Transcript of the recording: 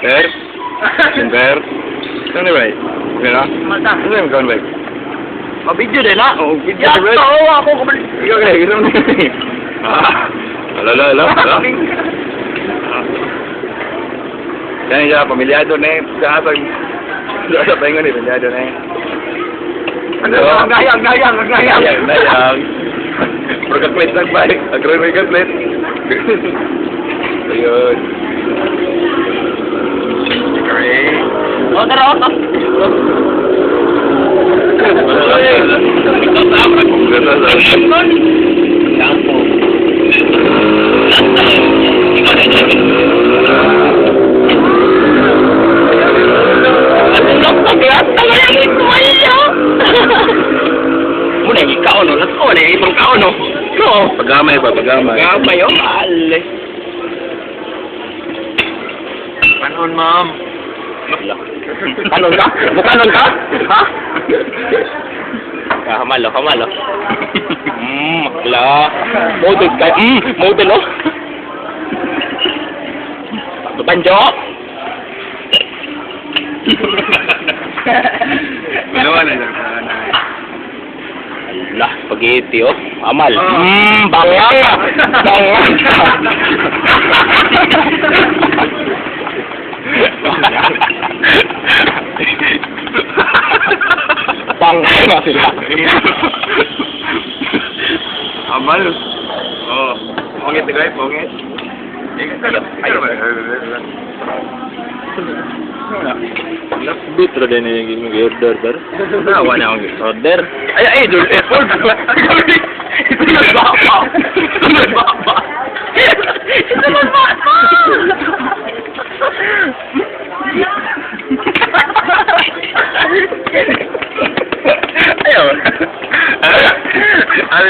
Per? Per? Saan ba? Pero? Mata. Ano yung gawin ba? Mabidyo din na. Oo, video Yan, ba? oo, ako kabalik. Ikaw kaya, gusto mo na. Alala. Yan siya, pamilyado na eh. Sa pahingon eh, pamilyado na eh. Ang gayang. Nayang. Pero kaklit lang ba eh. Agro may kaklit. Ayun. Okay. O, tara, o. Muna yung kauno, natsuon eh, itong kauno. No. Pagamay pa, pagamay. Gamay, oh, maali. Panon, ma'am. Kanon ka? Bukanon ka? Ha? Kamalo. Makla. Model ka. Model, oh. Banjo. Dalawa na dyan. Lah, spaghetti, oh. Amal. Banga. Banga na sila. Amal. Oh. Pongit na guys, pongit. Bitro din yung order. Nawa na akong Order. Ay, idol. Order. Ito nagbaba. Ayaw. Ano?